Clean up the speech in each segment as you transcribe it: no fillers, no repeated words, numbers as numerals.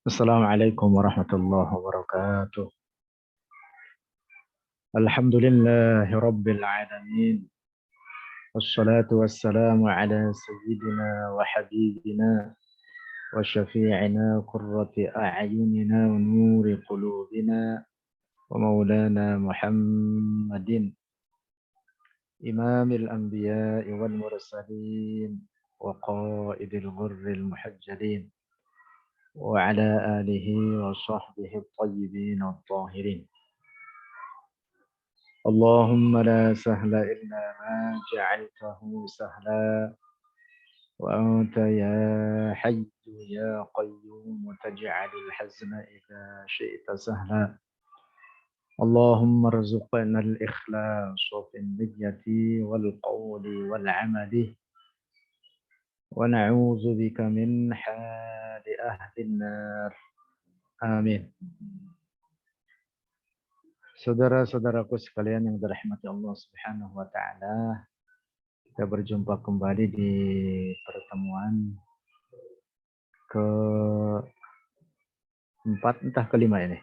Assalamualaikum warahmatullahi wabarakatuh. Alhamdulillahi rabbil alamin. Wassalatu wassalamu ala sayyidina wa habibina wa syafi'ina qurrati a'yunina wa nuri qulubina wa maulana Muhammadin imamil anbiya'i wal mursalin wa qaidil ghurril muhajjalin wa ala alihi wa sahbihi at-tayyibin at-tahirin. اللهم لا سهل إلا ما جعلته سهلا وأنت يا حي يا قيوم تجعل الحزن إذا شئت سهلا اللهم ارزقنا الإخلاص في النية والقول والعمل ونعوذ بك من حال أهل النار آمين. Saudara-saudaraku sekalian yang dirahmati Allah Subhanahu wa taala, kita berjumpa kembali di pertemuan keempat, entah kelima ini.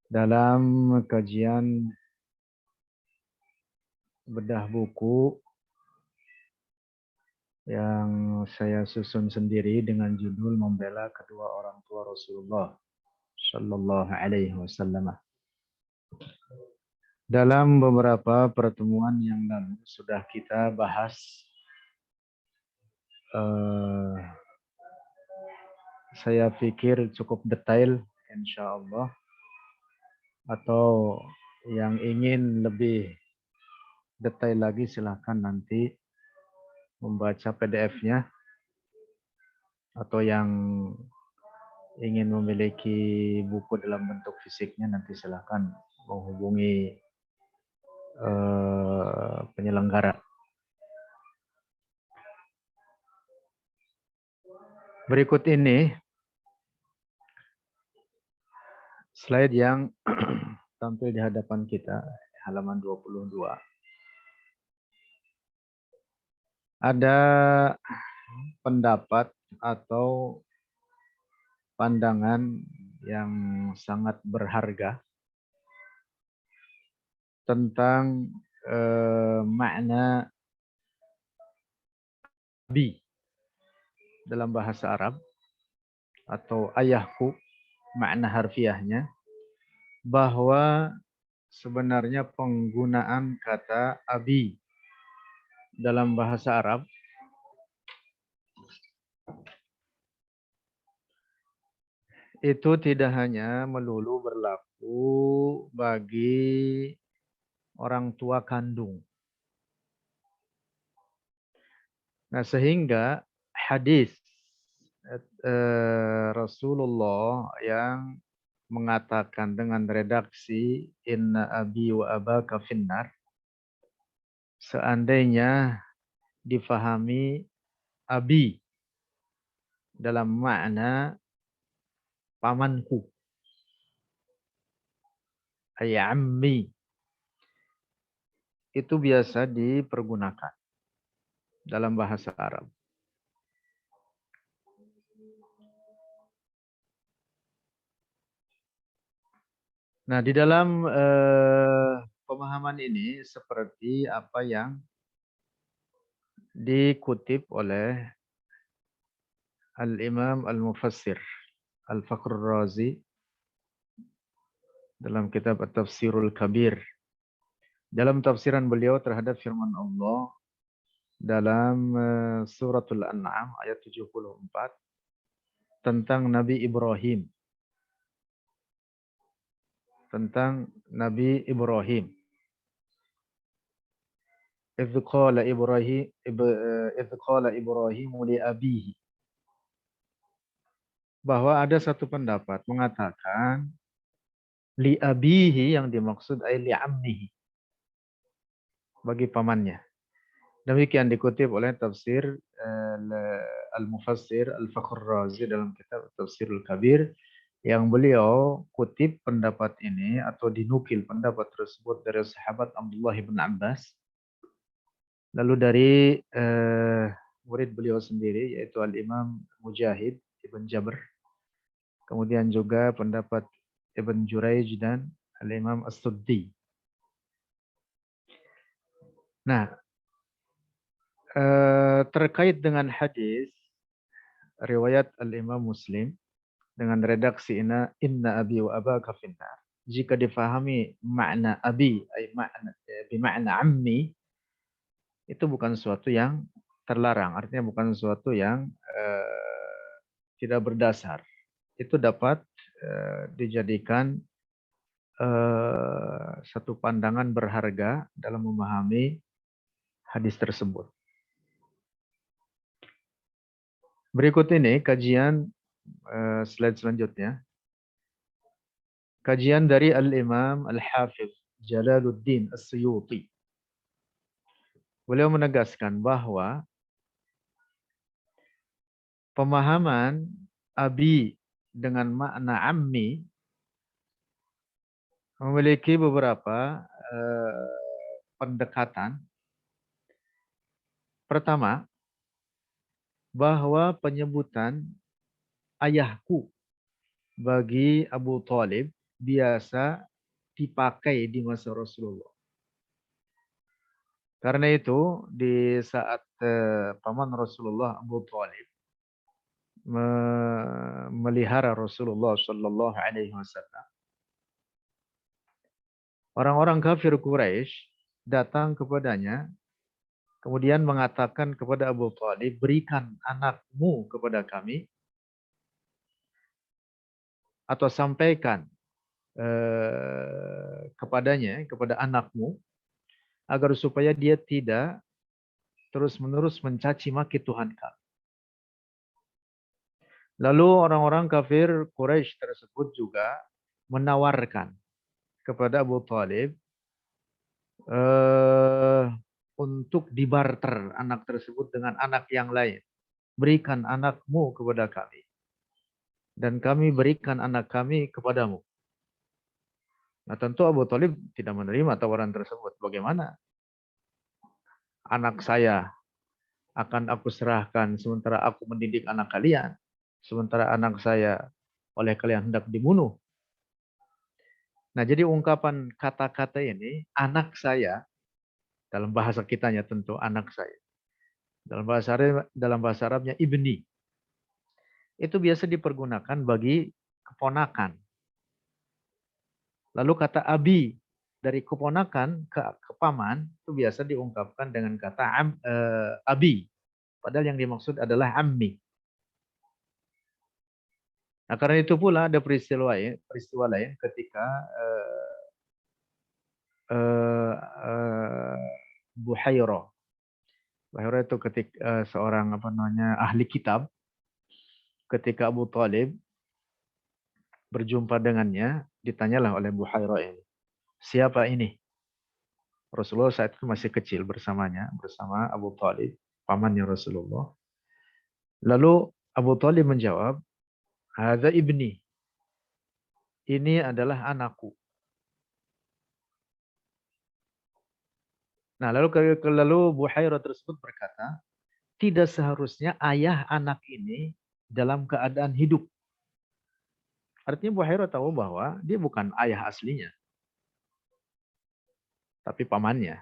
Dalam kajian bedah buku yang saya susun sendiri dengan judul Membela Kedua Orang Tua Rasulullah Sallallahu Alaihi Wasallam. Dalam beberapa pertemuan yang lalu sudah kita bahas saya pikir cukup detail, insya Allah. Atau yang ingin lebih detail lagi silahkan nanti membaca PDF-nya. Atau yang ingin memiliki buku dalam bentuk fisiknya nanti silahkan menghubungi penyelenggara. Berikut ini slide yang tampil di hadapan kita, halaman 22. Ada pendapat atau pandangan yang sangat berharga tentang makna abi dalam bahasa Arab atau ayahku, makna harfiahnya, bahwa sebenarnya penggunaan kata abi dalam bahasa Arab itu tidak hanya melulu berlaku bagi orang tua kandung. Nah, sehingga hadis Rasulullah yang mengatakan dengan redaksi inna abi wa abaka finnar, seandainya difahami abi dalam makna pamanku, ay ammi, itu biasa dipergunakan dalam bahasa Arab. Nah, di dalam pemahaman ini seperti apa yang dikutip oleh Al-Imam Al-Mufassir Al-Fakhr Razi dalam kitab At-Tafsirul Kabir. Dalam tafsiran beliau terhadap firman Allah dalam suratul An'am ayat 74 tentang Nabi Ibrahim. Tentang Nabi Ibrahim. Idz qala Ibrahim li abihi. Bahwa ada satu pendapat mengatakan li abihi yang dimaksud ay li ammihi, bagi pamannya. Demikian dikutip oleh tafsir Al-Mufassir Al-Fakhr Razi dalam kitab Tafsirul Kabir, yang beliau kutip pendapat ini atau dinukil pendapat tersebut dari sahabat Abdullah bin Abbas, lalu dari murid beliau sendiri yaitu Al-Imam Mujahid Ibn Jabr, kemudian juga pendapat Ibn Jurayj dan Al-Imam As-Suddi. Nah, terkait dengan hadis riwayat Al-Imam Muslim dengan redaksi inna abi wa abaka finnar. Jika difahami makna abi, bermakna ammi, itu bukan sesuatu yang terlarang. Artinya bukan sesuatu yang tidak berdasar. Itu dapat dijadikan satu pandangan berharga dalam memahami hadis tersebut. Berikut ini kajian slide selanjutnya. Kajian dari Al-Imam Al-Hafidh Jalaluddin As-Suyuti. Beliau menegaskan bahwa pemahaman abi dengan makna ammi memiliki beberapa pendekatan. Pertama, bahwa penyebutan ayahku bagi Abu Thalib biasa dipakai di masa Rasulullah. Karena itu di saat paman Rasulullah Abu Thalib memelihara Rasulullah Shallallahu Alaihi Wasallam, orang-orang kafir Quraisy datang kepadanya, kemudian mengatakan kepada Abu Thalib, berikan anakmu kepada kami, atau sampaikan kepadanya, kepada anakmu, agar supaya dia tidak terus-menerus mencaci maki Tuhan kami. Lalu orang-orang kafir Quraisy tersebut juga menawarkan kepada Abu Thalib untuk dibarter anak tersebut dengan anak yang lain. Berikan anakmu kepada kami, dan kami berikan anak kami kepadamu. Nah, tentu Abu Thalib tidak menerima tawaran tersebut. Bagaimana? Anak saya akan aku serahkan sementara aku mendidik anak kalian. Sementara anak saya oleh kalian hendak dibunuh. Nah, jadi ungkapan kata-kata ini, anak saya, dalam bahasa kitanya tentu anak saya. Dalam bahasa Arabnya ibni. Itu biasa dipergunakan bagi keponakan. Lalu kata abi, dari keponakan ke paman, itu biasa diungkapkan dengan kata abi. Padahal yang dimaksud adalah ammi. Nah, karena itu pula ada peristiwa lain ketika Buhairah. Buhairah itu ketika seorang ahli kitab, ketika Abu Thalib berjumpa dengannya, ditanyalah oleh Buhairah ini, siapa ini? Rasulullah saat itu masih kecil bersama Abu Thalib, pamannya Rasulullah. Lalu Abu Thalib menjawab, hadza ibni. Ini adalah anakku. Nah, lalu Buhairah tersebut berkata, tidak seharusnya ayah anak ini dalam keadaan hidup. Artinya Buhairah tahu bahwa dia bukan ayah aslinya, tapi pamannya.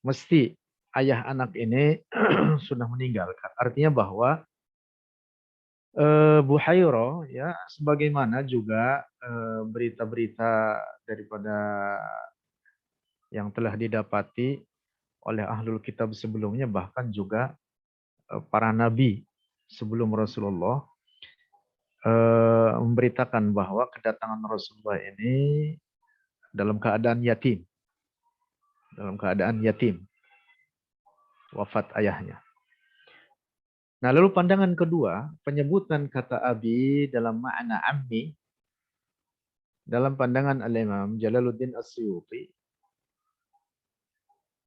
Mesti ayah anak ini sudah meninggal. Artinya bahwa Buhairah, ya, sebagaimana juga berita-berita daripada yang telah didapati oleh ahlul kitab sebelumnya, bahkan juga para nabi sebelum Rasulullah memberitakan bahwa kedatangan Rasulullah ini dalam keadaan yatim. Dalam keadaan yatim. Wafat ayahnya. Nah, lalu pandangan kedua, penyebutan kata abi dalam makna ammi, dalam pandangan Al-Imam Jalaluddin As-Suyuti,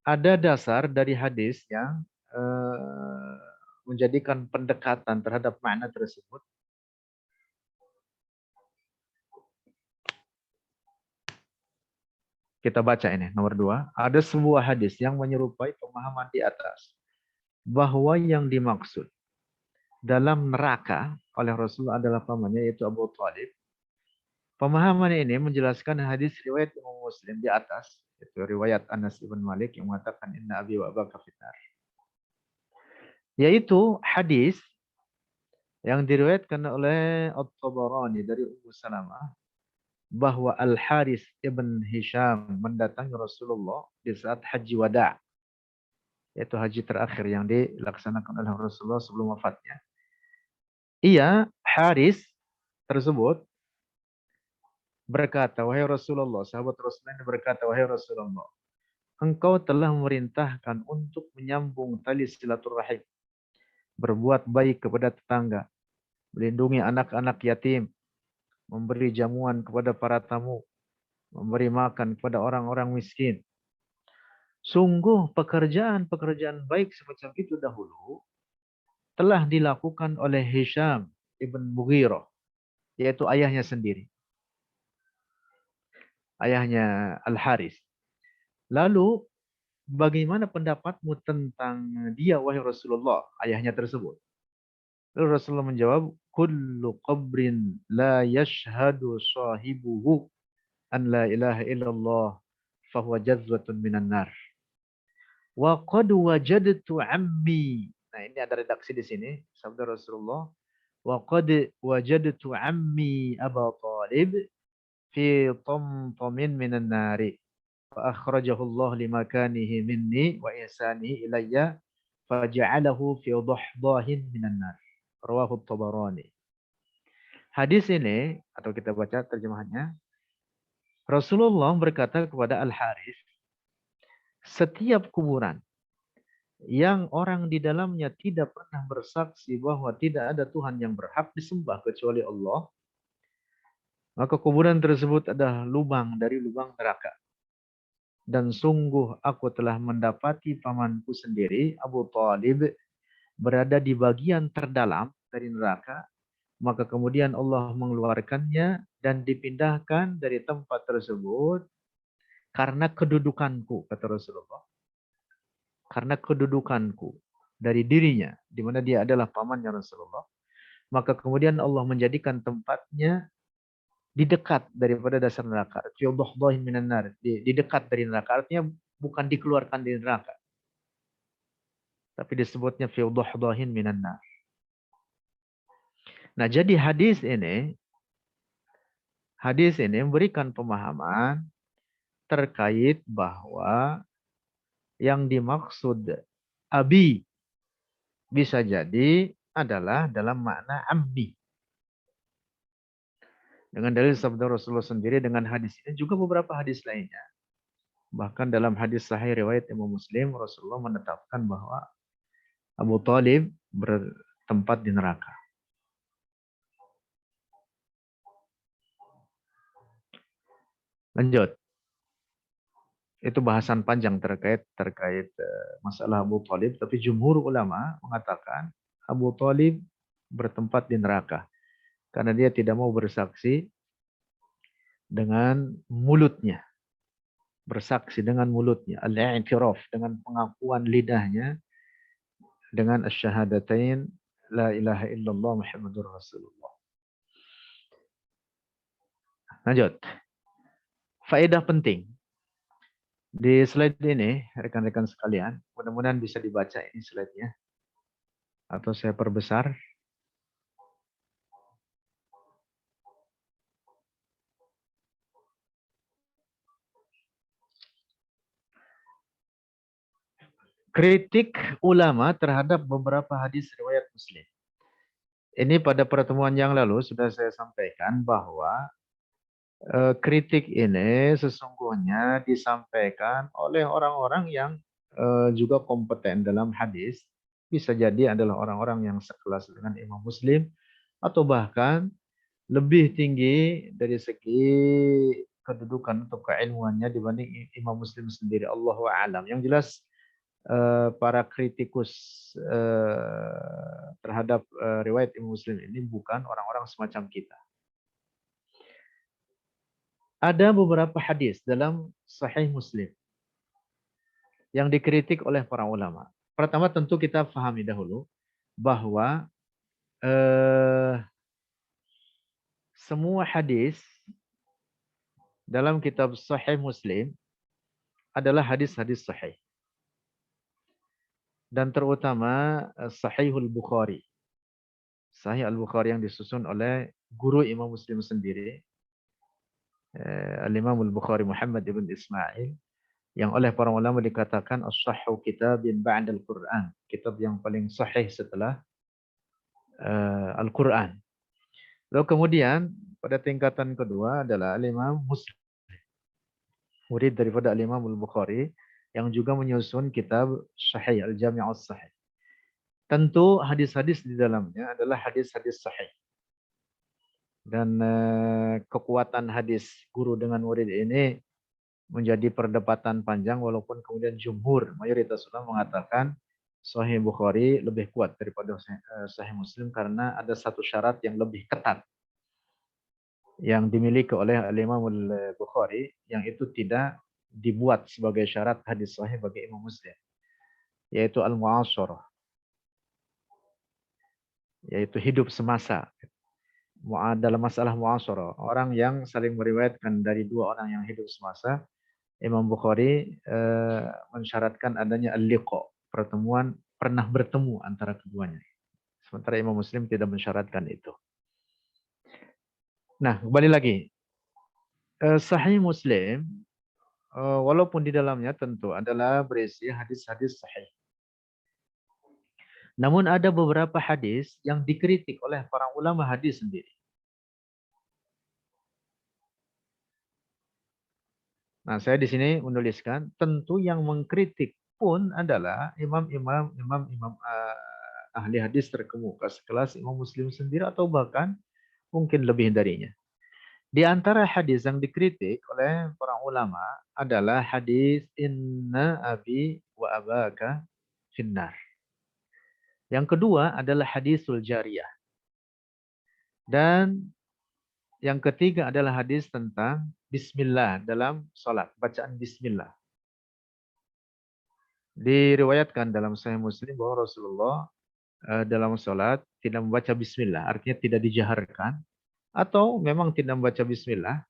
ada dasar dari hadis yang menjadikan pendekatan terhadap makna tersebut. Kita baca ini, nomor 2. Ada sebuah hadis yang menyerupai pemahaman di atas, bahwa yang dimaksud dalam neraka oleh Rasulullah adalah pamannya, yaitu Abu Thalib. Pemahaman ini menjelaskan hadis riwayat Imam Muslim di atas, yaitu riwayat Anas bin Malik yang mengatakan inna abi wa abaka finnar. Yaitu hadis yang diriwayatkan oleh At-Tabarani dari Ummu Salamah bahwa Al-Haris ibn Hisham mendatangi Rasulullah di saat haji wada', yaitu haji terakhir yang dilaksanakan oleh Rasulullah sebelum wafatnya. Ia, Haris tersebut, berkata, wahai Rasulullah, sahabat Rasulullah ini berkata, wahai Rasulullah, engkau telah memerintahkan untuk menyambung tali silaturahim, berbuat baik kepada tetangga, melindungi anak-anak yatim, memberi jamuan kepada para tamu, memberi makan kepada orang-orang miskin. Sungguh pekerjaan-pekerjaan baik semacam itu dahulu telah dilakukan oleh Hisham ibn Mughirah, yaitu ayahnya sendiri, ayahnya Al-Haris. Lalu bagaimana pendapatmu tentang dia, wahai Rasulullah, ayahnya tersebut? Lalu Rasulullah menjawab, kullu qabrin la yashhadu sahibuhu an la ilaha illallah fahuwa jazwatun minan nar. Wa qad wajadtu ammi. Nah, ini ada redaksi di sini, sabda Rasulullah. Wa qad wajadtu ammi Aba Talib fi tamtamin minan nari. Fa akhrajahu Allah limakanihi minni wa ihsanihi ilayya faja'alahu fi dhahdahin minan nar. Rawahu Tabarani. Hadis ini, atau kita baca terjemahannya, Rasulullah berkata kepada Al-Harith, setiap kuburan yang orang di dalamnya tidak pernah bersaksi bahwa tidak ada Tuhan yang berhak disembah kecuali Allah, maka kuburan tersebut adalah lubang dari lubang neraka. Dan sungguh aku telah mendapati pamanku sendiri, Abu Thalib, berada di bagian terdalam dari neraka, maka kemudian Allah mengeluarkannya dan dipindahkan dari tempat tersebut karena kedudukanku, kata Rasulullah. Karena kedudukanku dari dirinya, di mana dia adalah pamannya Rasulullah, maka kemudian Allah menjadikan tempatnya di dekat daripada dasar neraka. Di dekat dari neraka, artinya bukan dikeluarkan dari neraka, tapi disebutnya minan nar. Nah, jadi hadis ini memberikan pemahaman terkait bahwa yang dimaksud abi bisa jadi adalah dalam makna ammi. Dengan dalil sabda Rasulullah sendiri, dengan hadis ini juga beberapa hadis lainnya. Bahkan dalam hadis sahih riwayat Imam Muslim, Rasulullah menetapkan bahwa Abu Thalib bertempat di neraka. Lanjut. Itu bahasan panjang terkait masalah Abu Thalib, tapi jumhur ulama mengatakan Abu Thalib bertempat di neraka karena dia tidak mau bersaksi dengan mulutnya. Bersaksi dengan mulutnya, al-i'tiraf, dengan pengakuan lidahnya dengan asyhadatain la ilaha illallah Muhammadur Rasulullah. Lanjut. Faedah penting di slide ini, rekan-rekan sekalian, mudah-mudahan bisa dibaca ini slide-nya. Atau saya perbesar. Kritik ulama terhadap beberapa hadis riwayat Muslim. Ini pada pertemuan yang lalu sudah saya sampaikan bahwa kritik ini sesungguhnya disampaikan oleh orang-orang yang juga kompeten dalam hadis. Bisa jadi adalah orang-orang yang sekelas dengan Imam Muslim atau bahkan lebih tinggi dari segi kedudukan atau keilmuannya dibanding Imam Muslim sendiri. Allahu a'lam. Yang jelas para kritikus terhadap riwayat Imam Muslim ini bukan orang-orang semacam kita. Ada beberapa hadis dalam Sahih Muslim yang dikritik oleh para ulama. Pertama tentu kita pahami dahulu bahwa semua hadis dalam kitab Sahih Muslim adalah hadis-hadis sahih. Dan terutama Sahihul Bukhari. Sahih Al-Bukhari yang disusun oleh guru Imam Muslim sendiri. Al-Imam Al-Bukhari Muhammad ibn Ismail. Yang oleh para ulama dikatakan as-sahhu kitabin ba'dal Qur'an. Kitab yang paling sahih setelah Al-Quran. Lalu kemudian pada tingkatan kedua adalah Al-Imam Muslim. Murid daripada Al-Imam Al-Bukhari yang juga menyusun kitab Sahih Al-Jami' As-Sahih. Tentu hadis-hadis di dalamnya adalah hadis-hadis sahih. Dan kekuatan hadis guru dengan murid ini menjadi perdebatan panjang walaupun kemudian jumhur mayoritas ulama mengatakan Sahih Bukhari lebih kuat daripada Sahih Muslim karena ada satu syarat yang lebih ketat yang dimiliki oleh Imam Al-Bukhari yang itu tidak dibuat sebagai syarat hadis sahih bagi Imam Muslim, yaitu al-mu'asyarah, yaitu hidup semasa. Dalam masalah mu'asyarah, orang yang saling meriwayatkan dari dua orang yang hidup semasa, Imam Bukhari mensyaratkan adanya al-liqa, pertemuan, pernah bertemu antara keduanya. Sementara Imam Muslim tidak mensyaratkan itu. Nah, kembali lagi. Sahih Muslim, walaupun di dalamnya tentu adalah berisi hadis-hadis sahih. Namun ada beberapa hadis yang dikritik oleh para ulama hadis sendiri. Nah, saya di sini menuliskan tentu yang mengkritik pun adalah imam-imam ahli hadis terkemuka sekelas Imam Muslim sendiri atau bahkan mungkin lebih darinya. Di antara hadis yang dikritik oleh para ulama adalah hadis inna abi wa abaka finnar. Yang kedua adalah hadisul jariyah. Dan yang ketiga adalah hadis tentang bismillah dalam salat, bacaan bismillah. Diriwayatkan dalam Sahih Muslim bahwa Rasulullah dalam salat tidak membaca bismillah, artinya tidak dijaharkan atau memang tidak membaca bismillah.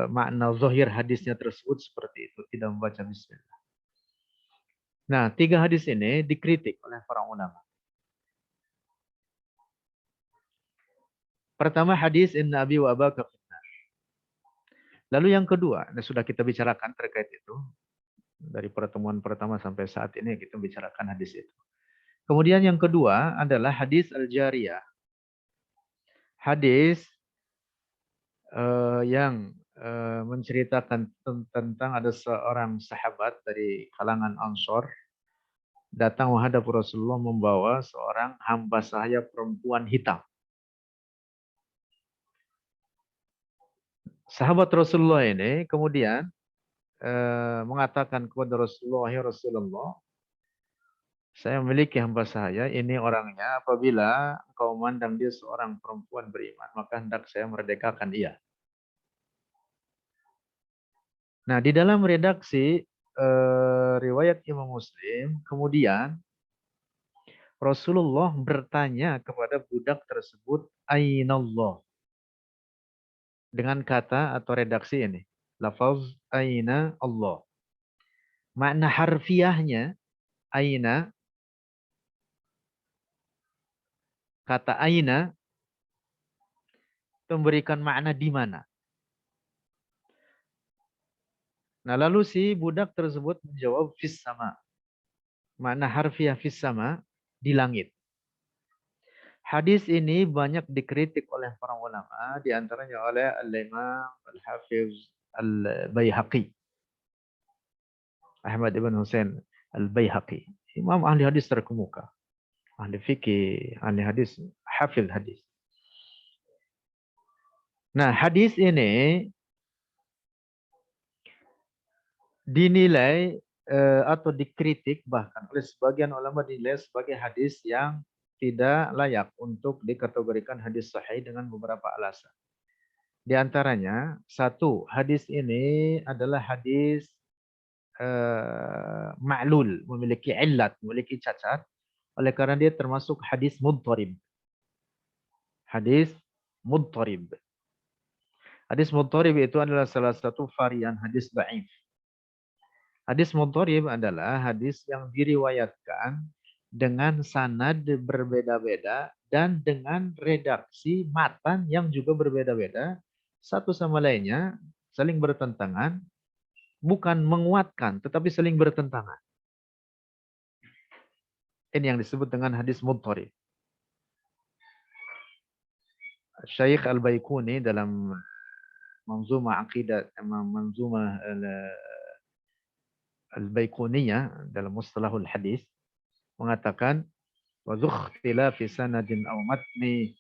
Makna zahir hadisnya tersebut seperti itu, tidak membaca bismillah. Nah, tiga hadis ini dikritik oleh para ulama. Pertama hadis inna abi wa abaka finnar. Lalu yang kedua, sudah kita bicarakan terkait itu. Dari pertemuan pertama sampai saat ini kita bicarakan hadis itu. Kemudian yang kedua adalah hadis al-jariyah. Hadis yang menceritakan tentang ada seorang sahabat dari kalangan Ansor datang menghadap Rasulullah membawa seorang hamba sahaya perempuan hitam. Sahabat Rasulullah ini kemudian mengatakan kepada Rasulullah, ya Rasulullah, saya memiliki hamba sahaya, ini orangnya, apabila engkau memandang dia seorang perempuan beriman, maka hendak saya merdekakan ia. Nah, di dalam redaksi riwayat Imam Muslim, kemudian Rasulullah bertanya kepada budak tersebut, Ainallah. Dengan kata atau redaksi ini, lafaz Aina Allah. Makna harfiahnya, Aina, kata Aina, memberikan makna di mana. Nah, lalu si budak tersebut menjawab fis sama. Makna harfiah fis sama, di langit. Hadis ini banyak dikritik oleh para ulama, di antaranya oleh Al-Imam Al-Hafiz Al-Baihaqi. Ahmad ibn Husain Al-Baihaqi. Imam ahli hadis terkemuka. Ahli fikih, ahli hadis, hafiz hadis. Nah, hadis ini dinilai atau dikritik bahkan oleh sebagian ulama dinilai sebagai hadis yang tidak layak untuk dikategorikan hadis sahih dengan beberapa alasan. Di antaranya, satu, hadis ini adalah hadis ma'lul, memiliki illat, memiliki cacat, Oleh karena dia termasuk hadis mudharib. Hadis mudharib. Hadis mudharib itu adalah salah satu varian hadis dhaif. Hadis mudharib adalah hadis yang diriwayatkan dengan sanad berbeda-beda dan dengan redaksi matan yang juga berbeda-beda, satu sama lainnya saling bertentangan, bukan menguatkan tetapi saling bertentangan. Ini yang disebut dengan hadis mudharib. Syekh Al-Baiquni dalam Manzumah Aqidah, Manzumah Al-Baiquniyah dalam mustalahul hadis mengatakan wa fi sanadin aw matni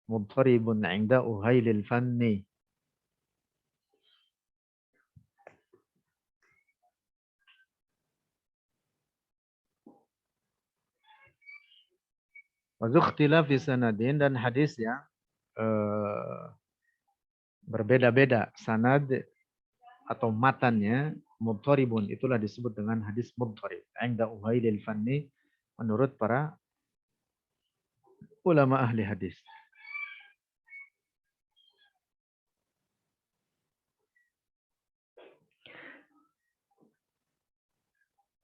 mudharibun 'inda uhailil fanni. Wa fi sanadin, dan hadis yang berbeda-beda sanad atau matannya mudharibun, itulah disebut dengan hadis mudharib 'inda uhailil fanni menurut para ulama ahli hadis.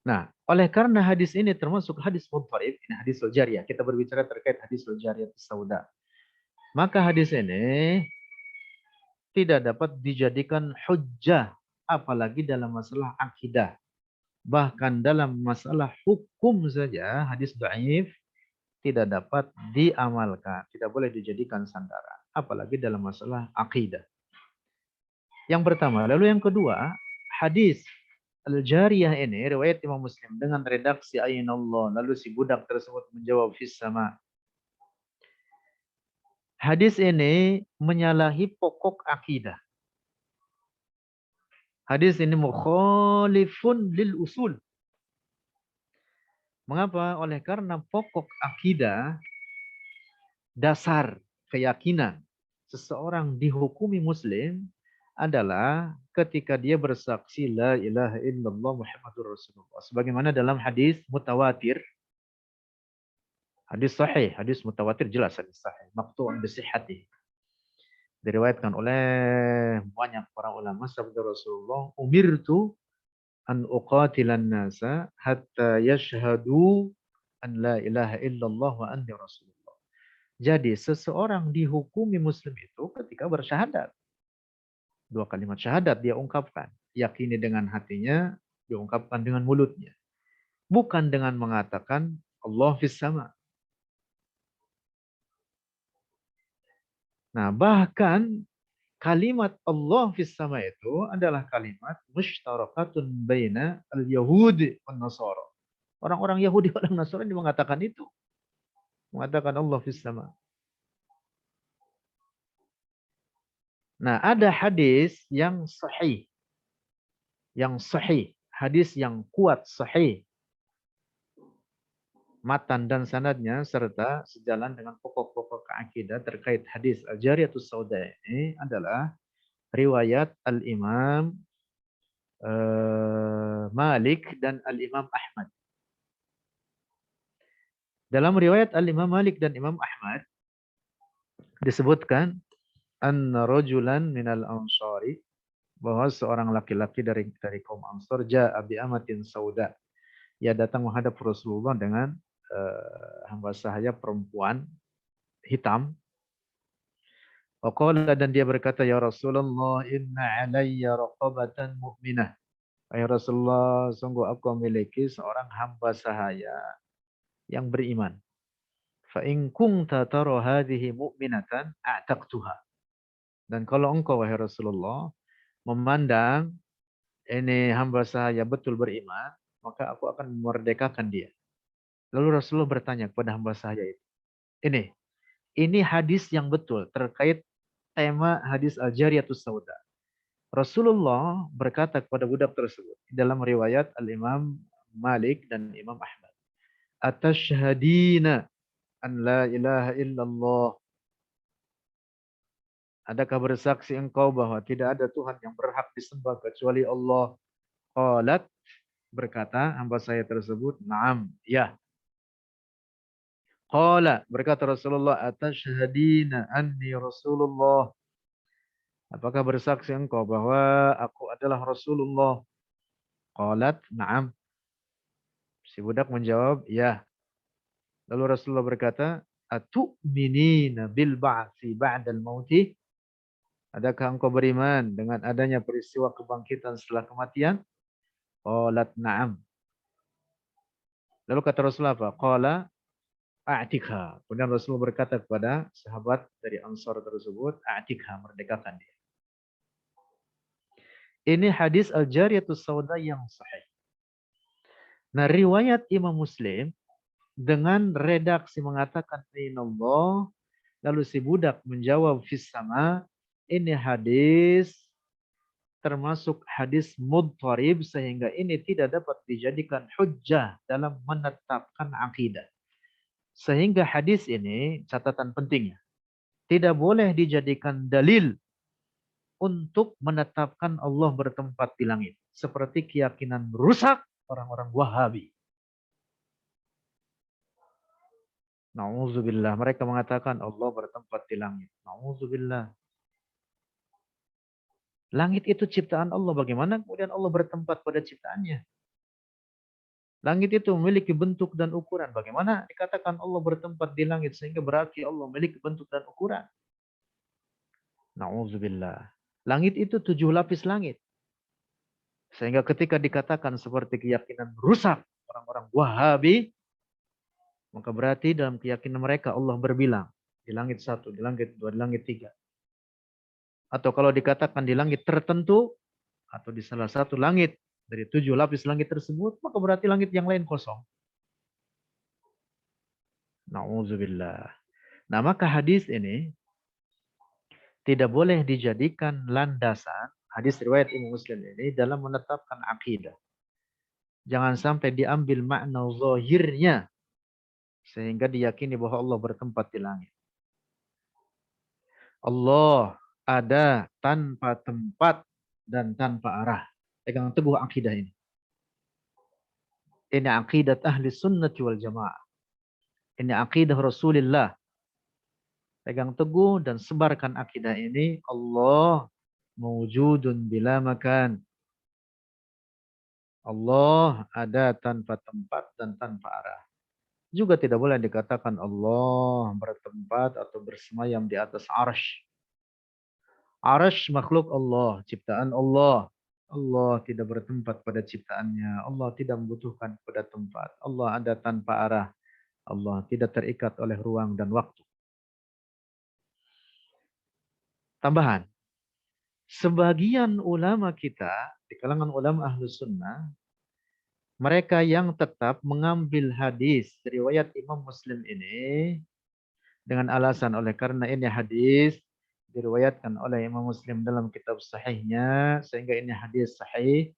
Nah, oleh karena hadis ini termasuk hadis mudharib, ini hadis al-jariyah. Kita berbicara terkait hadis al-jariyah sauda. Maka hadis ini tidak dapat dijadikan hujjah, apalagi dalam masalah akidah. Bahkan dalam masalah hukum saja hadis dhaif tidak dapat diamalkan, tidak boleh dijadikan sandaran, apalagi dalam masalah akidah. Yang pertama, lalu yang kedua, hadis Al-Jariyah ini riwayat Imam Muslim dengan redaksi Aynallah, lalu si budak tersebut menjawab fis sama. Hadis ini menyalahi pokok akidah. Hadis ini mukhalifun lil usul. Mengapa? Oleh karena pokok akidah, dasar keyakinan seseorang dihukumi muslim adalah ketika dia bersaksi la ilaha illallah Muhammadur Rasulullah. Sebagaimana dalam hadis mutawatir, hadis sahih, hadis mutawatir jelas hadis sahih, maqtu'un bi sihhatih. Diriwayatkan oleh banyak para ulama sabda Rasulullah, umirtu an uqatilan nasa hatta yashhadu an la ilaha illallah wa anni rasulullah. Jadi seseorang dihukumi muslim itu ketika bersyahadat. Dua kalimat syahadat dia ungkapkan. Yakini dengan hatinya, diungkapkan dengan mulutnya. Bukan dengan mengatakan Allah fis sama. Nah, bahkan kalimat Allah fis sama itu adalah kalimat mushtarakatun baina al-yahudi wan nasara. Orang-orang Yahudi, orang Nasrani mengatakan itu. Mengatakan Allah fis sama. Nah, ada hadis yang sahih. Yang sahih. Hadis yang kuat sahih. Matan dan sanadnya serta sejalan dengan pokok-pokok akidah terkait hadis Al-Jariyatus Sauda ini adalah riwayat Al-Imam Malik dan Al-Imam Ahmad. Dalam riwayat Al-Imam Malik dan Imam Ahmad disebutkan anna rajulan minal ansari, bahwa seorang laki-laki dari kaum Ansar ja'a bi amatin sauda. Ia datang menghadap Rasulullah dengan hamba sahaya perempuan hitam. Waqala, dan dia berkata, ya Rasulullah, inna alayya raqabatan mu'minah. Ya Rasulullah, sungguh aku memiliki seorang hamba sahaya yang beriman. Fa in kunta tara hadhihi mu'minatan a'taqtuha. Dan kalau engkau wahai Rasulullah memandang ini hamba sahaya betul beriman, maka aku akan memerdekakan dia. Lalu Rasulullah bertanya kepada hamba sahaya itu, ini hadis yang betul terkait tema hadis Al-Jariyatus Sauda. Rasulullah berkata kepada budak tersebut dalam riwayat Al-Imam Malik dan Imam Ahmad, atashhadina an la ilaha illallah. Adakah bersaksi engkau bahwa tidak ada Tuhan yang berhak disembah kecuali Allah? Qalat, berkata hamba saya tersebut, na'am, ya. Qala, berkata Rasulullah, atashhadina anni Rasulullah. Apakah bersaksi engkau bahwa aku adalah Rasulullah? Qalat, na'am. Si budak menjawab, ya. Lalu Rasulullah berkata, atu'minina bil ba'thi ba'dal mauti? Adakah engkau beriman dengan adanya peristiwa kebangkitan setelah kematian? Qalat, na'am. Lalu kata Rasulullah apa? Qala, a'tikha. Kemudian Rasulullah berkata kepada sahabat dari Ansar tersebut, a'tikha, merdekakan dia. Ini hadis Al-Jariyatus Sauda yang sahih. Nah, riwayat Imam Muslim dengan redaksi mengatakan Allah, lalu si budak menjawab fis sama, ini hadis termasuk hadis mudharib sehingga ini tidak dapat dijadikan hujjah dalam menetapkan akidah. Sehingga hadis ini catatan pentingnya tidak boleh dijadikan dalil untuk menetapkan Allah bertempat di langit. Seperti keyakinan rusak orang-orang Wahabi. Na'udzubillah. Mereka mengatakan Allah bertempat di langit. Na'udzubillah. Langit itu ciptaan Allah. Bagaimana kemudian Allah bertempat pada ciptaannya? Langit itu memiliki bentuk dan ukuran. Bagaimana dikatakan Allah bertempat di langit sehingga berarti Allah memiliki bentuk dan ukuran? Na'udzubillah. Langit itu 7 lapis langit. Sehingga ketika dikatakan seperti keyakinan rusak orang-orang Wahabi, maka berarti dalam keyakinan mereka Allah berbilang. Di langit 1, di langit 2, di langit 3. Atau kalau dikatakan di langit tertentu, atau di salah satu langit dari 7 lapis langit tersebut, maka berarti langit yang lain kosong. Na'udzubillah. Nah, maka hadis ini tidak boleh dijadikan landasan, hadis riwayat Imam Muslim ini dalam menetapkan akidah. Jangan sampai diambil makna zahirnya sehingga diyakini bahwa Allah bertempat di langit. Allah ada tanpa tempat dan tanpa arah. Pegang teguh akidah ini. Ini akidah ahli sunnah wal jamaah. Ini akidah Rasulullah. Pegang teguh dan sebarkan akidah ini. Allah mawjudun bila makan. Allah ada tanpa tempat dan tanpa arah. Juga tidak boleh dikatakan Allah bertempat atau bersemayam di atas arsy. Arsy makhluk Allah, ciptaan Allah. Allah tidak bertempat pada ciptaannya. Allah tidak membutuhkan pada tempat. Allah ada tanpa arah. Allah tidak terikat oleh ruang dan waktu. Tambahan. Sebagian ulama kita, di kalangan ulama Ahlus Sunnah, mereka yang tetap mengambil hadis riwayat Imam Muslim ini dengan alasan oleh karena ini hadis diriwayatkan oleh Imam Muslim dalam kitab sahihnya sehingga ini hadis sahih.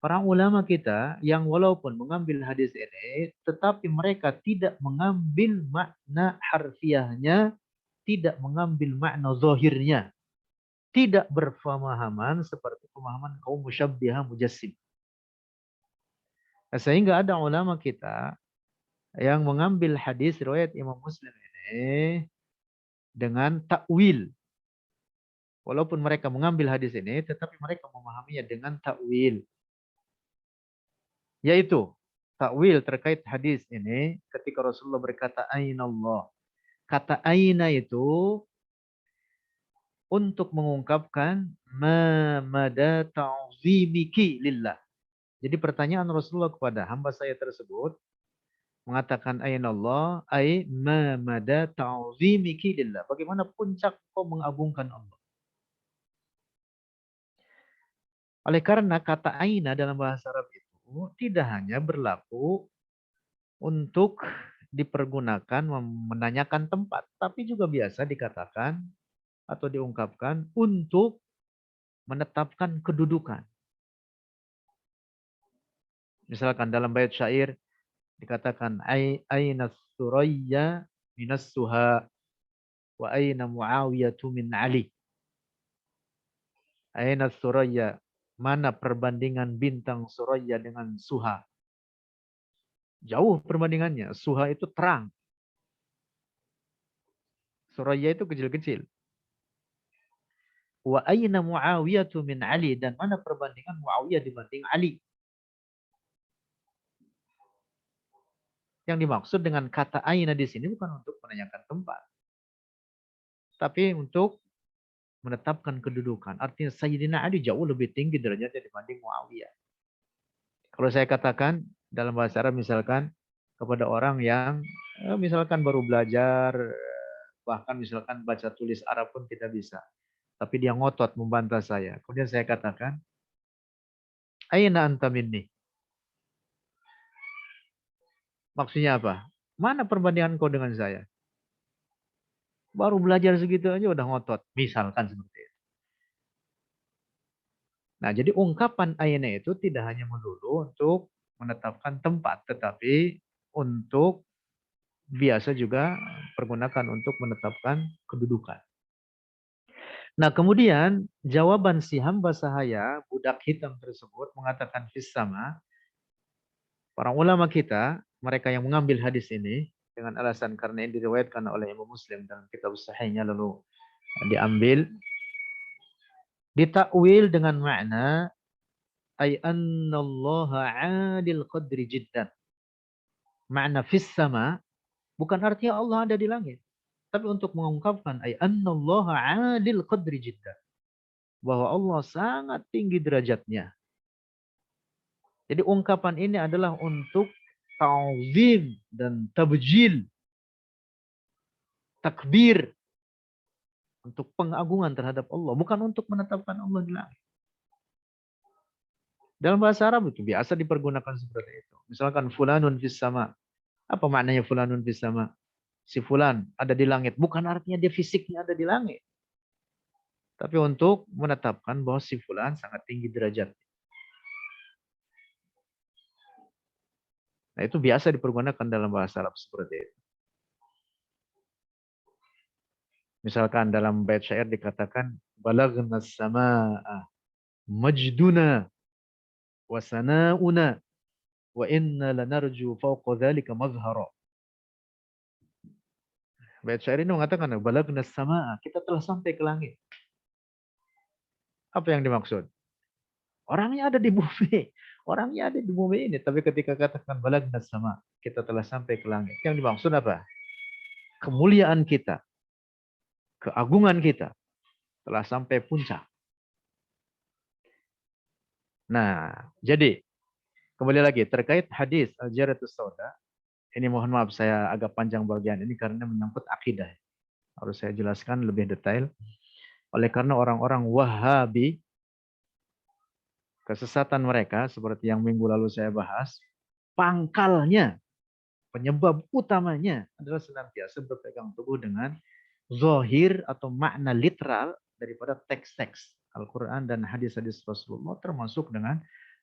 Para ulama kita yang walaupun mengambil hadis ini tetapi mereka tidak mengambil makna harfiahnya, tidak mengambil makna zahirnya. Tidak berpemahaman seperti pemahaman kaum musyabbihah mujassim. Sehingga ada ulama kita yang mengambil hadis riwayat Imam Muslim ini dengan takwil. Walaupun mereka mengambil hadis ini, tetapi mereka memahaminya dengan takwil. Yaitu, takwil terkait hadis ini ketika Rasulullah berkata, Aina Allah. Kata Aina itu untuk mengungkapkan ma mada ta'zimiki lillah. Jadi pertanyaan Rasulullah kepada hamba saya tersebut mengatakan Aina Allah ay ma mada ta'zimiki lillah. Bagaimana puncak kau mengagungkan Allah? Oleh karena kata aina dalam bahasa Arab itu tidak hanya berlaku untuk dipergunakan menanyakan tempat, tapi juga biasa dikatakan atau diungkapkan untuk menetapkan kedudukan. Misalkan dalam bait syair dikatakan aina surayya minas suha wa aina muawiyatu min ali. Aina surayya, mana perbandingan bintang Suraya dengan Suha? Jauh perbandingannya. Suha itu terang. Suraya itu kecil-kecil. Wa aina Muawiyah min Ali, dan mana perbandingan Muawiyah dibanding Ali? Yang dimaksud dengan kata aina di sini bukan untuk menanyakan tempat, tapi untuk menetapkan kedudukan. Artinya Sayyidina Ali jauh lebih tinggi derajatnya dibanding Muawiyah. Kalau saya katakan dalam bahasa Arab misalkan kepada orang yang misalkan baru belajar, bahkan misalkan baca tulis Arab pun tidak bisa, tapi dia ngotot membantah saya. Kemudian saya katakan, aina anta minni? Maksudnya apa? Mana perbandingan kau dengan saya? Baru belajar segitu aja udah ngotot. Misalkan seperti itu. Nah, jadi ungkapan aina itu tidak hanya melulu untuk menetapkan tempat, tetapi untuk biasa juga pergunakan untuk menetapkan kedudukan. Nah, kemudian jawaban si hamba sahaya, budak hitam tersebut mengatakan fis sama. Para ulama kita, mereka yang mengambil hadis ini dengan alasan karena ini diriwayatkan oleh Imam Muslim dalam kitab sahihnya lalu diambil, ditakwil dengan makna ay annallaha adil qadri jiddan. Makna fis sama bukan artinya Allah ada di langit, tapi untuk mengungkapkan ay annallaha adil qadri jiddan, bahwa Allah sangat tinggi derajatnya. Jadi ungkapan ini adalah untuk ta'zim dan tabjil, takbir, untuk pengagungan terhadap Allah, bukan untuk menetapkan Allah di langit. Dalam bahasa Arab itu biasa dipergunakan seperti itu. Misalkan fulanun fis sama. Apa maknanya fulanun fis sama? Si fulan ada di langit. Bukan artinya dia fisiknya ada di langit. Tapi untuk menetapkan bahwa si fulan sangat tinggi derajat. Nah, itu biasa dipergunakan dalam bahasa Arab seperti itu. Misalkan dalam bait syair dikatakan balagna samaa majduna wa sana'una wa inna lanarju fawqa dzalika mazhara. Bait syair ini mengatakan balagna samaa, kita telah sampai ke langit. Apa yang dimaksud? Orangnya ada di bumi. Orangnya ada di bumi ini. Tapi ketika katakan balagna sama, kita telah sampai ke langit. Yang dimaksud apa? Kemuliaan kita, keagungan kita telah sampai puncak. Nah, jadi kembali lagi terkait hadis Al-Jaratus Sauda. Ini mohon maaf saya agak panjang bagian ini karena menyangkut akidah. Harus saya jelaskan lebih detail. Oleh karena orang-orang Wahabi, kesesatan mereka seperti yang minggu lalu saya bahas, pangkalnya, penyebab utamanya adalah senantiasa berpegang teguh dengan zahir atau makna literal daripada teks-teks Al-Quran dan hadis-hadis Rasulullah, termasuk dengan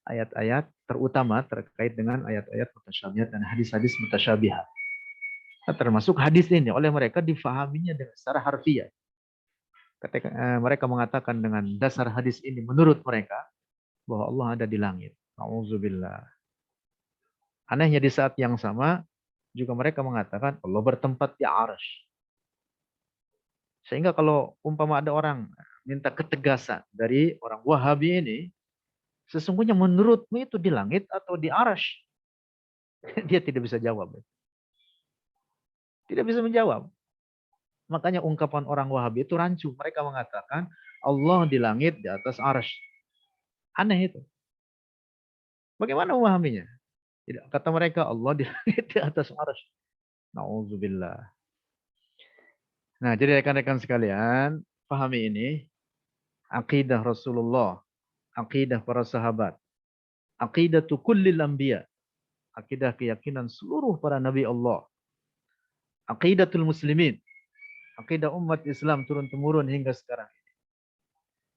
ayat-ayat terutama terkait dengan ayat-ayat mutasyabihat dan hadis-hadis mutasyabihat. Nah, termasuk hadis ini oleh mereka difahaminya dengan secara harfiah. Ketika mereka mengatakan dengan dasar hadis ini menurut mereka bahwa Allah ada di langit. Nauzubillah. Anehnya di saat yang sama juga mereka mengatakan Allah bertempat di arsy. Sehingga kalau umpama ada orang minta ketegasan dari orang Wahabi ini, sesungguhnya menurutmu itu di langit atau di arsy? Dia tidak bisa jawab. Tidak bisa menjawab. Makanya ungkapan orang Wahabi itu rancu. Mereka mengatakan Allah di langit di atas arsy. Aneh itu. Bagaimana memahaminya? Tidak, kata mereka Allah di langit di atas arsy. Nauzubillah. Nah, jadi rekan-rekan sekalian, pahami ini. Akidah Rasulullah, akidah para sahabat, aqidatu kullil anbiya, akidah keyakinan seluruh para nabi Allah, aqidatul muslimin, akidah umat Islam turun-temurun hingga sekarang.